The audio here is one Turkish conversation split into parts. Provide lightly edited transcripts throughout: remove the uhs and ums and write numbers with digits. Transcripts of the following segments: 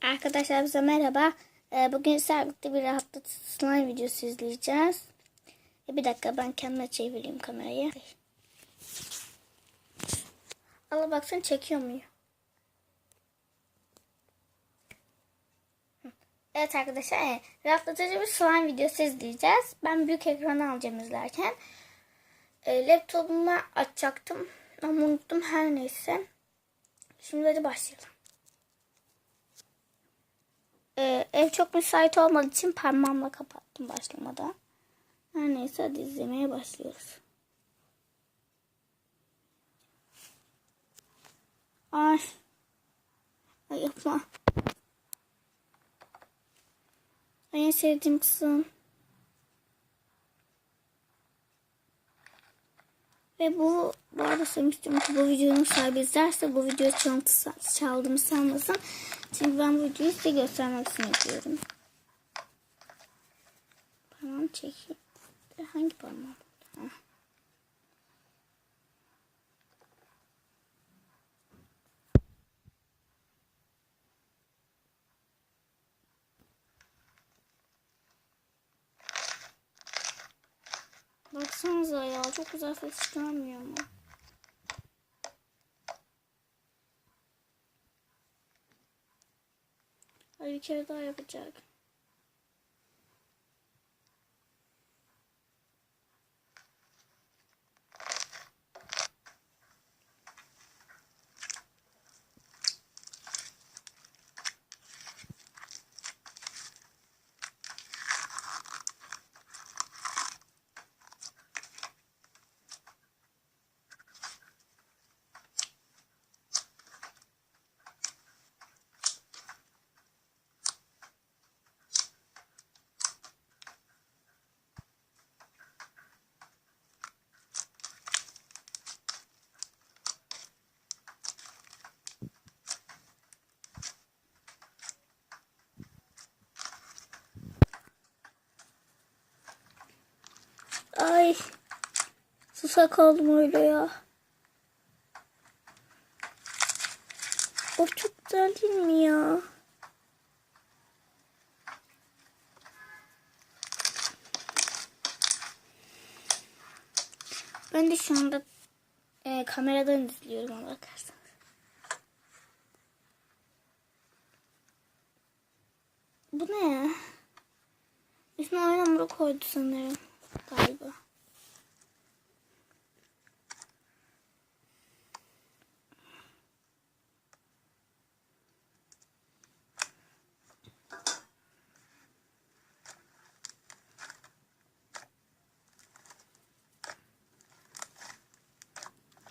Arkadaşlar bize merhaba. Bugün servikte bir rahatlatıcı slime videosu izleyeceğiz. Bir dakika ben kendime çevireyim kamerayı. Allah baksın çekiyor muyum? Evet arkadaşlar rahatlatıcı bir slime videosu izleyeceğiz. Ben büyük ekranı alacağım izlerken. Laptopumu açacaktım ama unuttum, her neyse. Şimdi hadi başlayalım. Ev çok müsait olmadığı için parmağımla kapattım başlamadan. Her neyse hadi izlemeye başlıyoruz. Ay yapma. En sevdiğim kısım. Ve bu arada söylemiştim ki bu videonun sahibi izlerse bu videoyu çaldığımı sanmasın. Çünkü ben bu videoyu size göstermek için yapıyorum. Parmağım çekeyim. Hangi parmağım? Baksanıza ya, çok güzel ses çıkarmıyor mu? Hadi bir kere daha yapacak. Ay, susak kaldım öyle ya. O çok güzel değil mi ya? Ben de şu anda kameradan izliyorum ona bakarsanız. Bu ne ya? Üstüne aynen hamuru koydu sanırım. Galiba.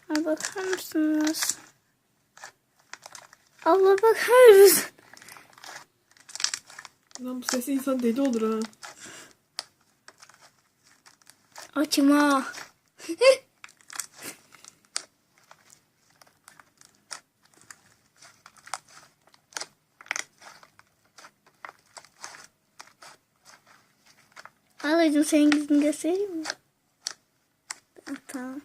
Ay, bakar mısınız? Allah, bakar mısın? Lan bu sesi insan deli olur ha. Açma. Ablacığım senin yüzünü göstereyim mi? Tamam.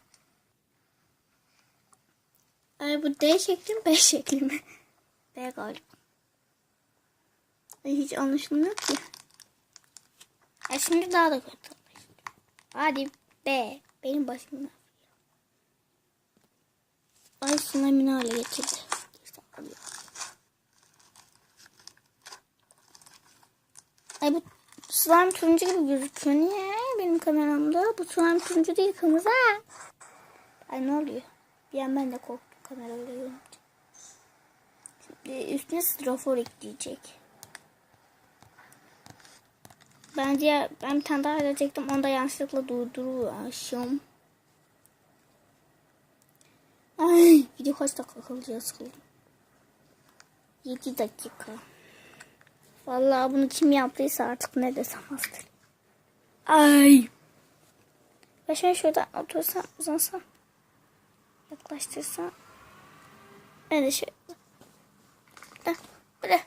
Ay, bu D şekli mi, B şekli mi? B galiba. Ay, hiç anlaşılmıyor ki. Şimdi daha da kötü. Hadi B. Benim başımdan. Ay, slime'ını hale getirdi. Ay, bu slime turuncu gibi gözüküyor. Niye benim kameramda? Bu slime turuncu değil, kırmızı. Ay, ne oluyor? Bir an ben de korktum kamera öyle görünce. Şimdi üstüne strafor ekleyecek. Ben bir tane daha verecektim. Onu da yanlışlıkla durduruyorum. Ay, video kaç dakika kalacağız, sıkıldım. 7 dakika. Vallahi bunu kim yaptıysa artık ne desem hastayım. Ay. Ben şuradan otursam, uzansam. Yaklaştırsam. Ben de şöyle. Böyle.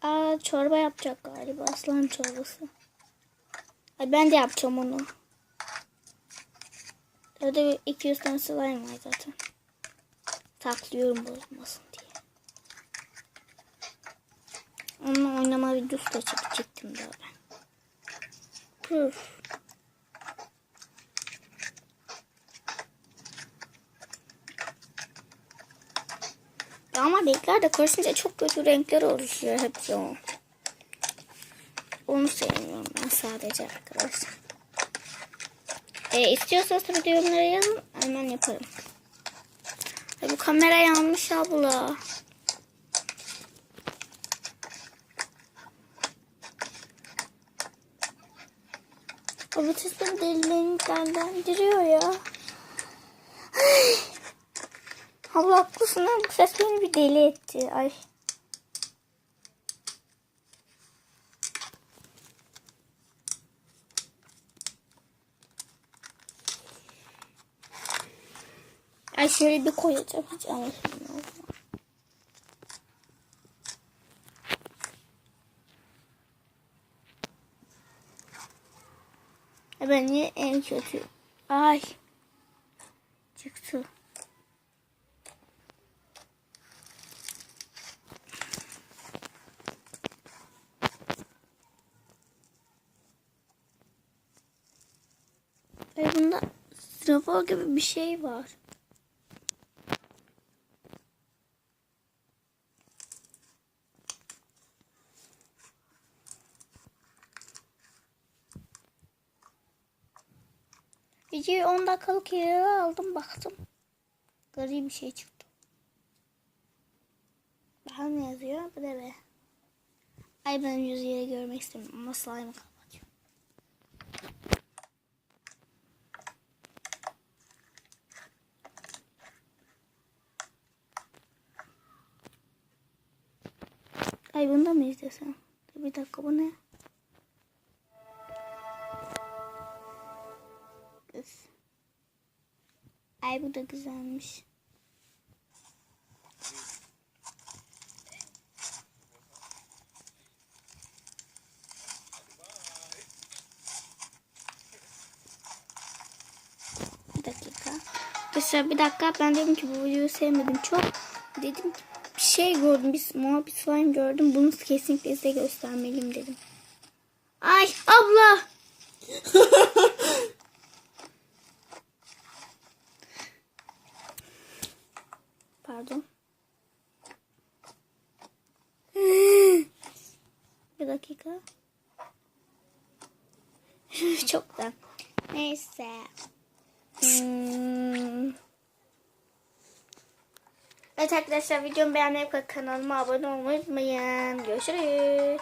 Aa, çorba yapacak galiba. Aslan çorbası. Ay, ben de yapacağım onu. Orada 200 tane slime var zaten. Saklıyorum bozulmasın diye. Onunla oynama videosu da çekecektim daha ben. Püf. Ya ama renkler de karışınca çok kötü renkler oluşuyor hepsi o. Onu sevmiyorum ben sadece arkadaşlar. İstiyorsanız tabii yorumlara yazın. Hemen yaparım. Ay, bu kamera yanmış abla. Bu ses beni delilendiriyor ya. Ay. Abla haklısın ha. Bu ses beni bir deli etti. Ay. Ay, şöyle bir koyacağım. Hiç anlaşılmıyor. Ben niye en kötü? Ay. Çıktı. Ay, bunda strafor gibi bir şey var. Videoyu 10 dakikalık yere aldım, baktım. Garip bir şey çıktı. Bakalım ne yazıyor? Bu da be. Ay, ben yüz yeri görmek istemiyorum ama slime'ı kapatıyorum. Ay, bunu da mı izlesem? Bir dakika, bu ne? Kız. Ay, bu da güzelmiş. Bir dakika. Arkadaşlar bir dakika, ben dedim ki bu videoyu sevmedim çok. Dedim ki bir şey gördüm, bir slime gördüm. Bunu kesinlikle size göstermeliyim dedim. Ay abla. Pardon. Bir dakika. Çok da. Neyse. Evet arkadaşlar, videomu beğenmeyi ve kanalıma abone olmayı unutmayın. Görüşürüz.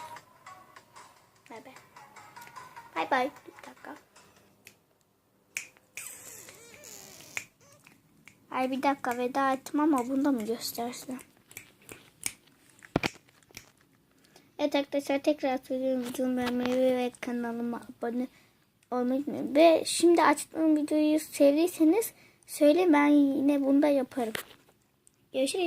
Bay bay. Bay bay. Bir dakika. Ay, bir dakika, veda ettim ama bunu da mı göstersin? Evet arkadaşlar, tekrar söylüyorum, videomu beğenmeyi ve kanalıma abone olmayı unutmayın. Ve şimdi açtığım videoyu sevdiyseniz söyle, ben yine bunu da yaparım. Görüşürüz.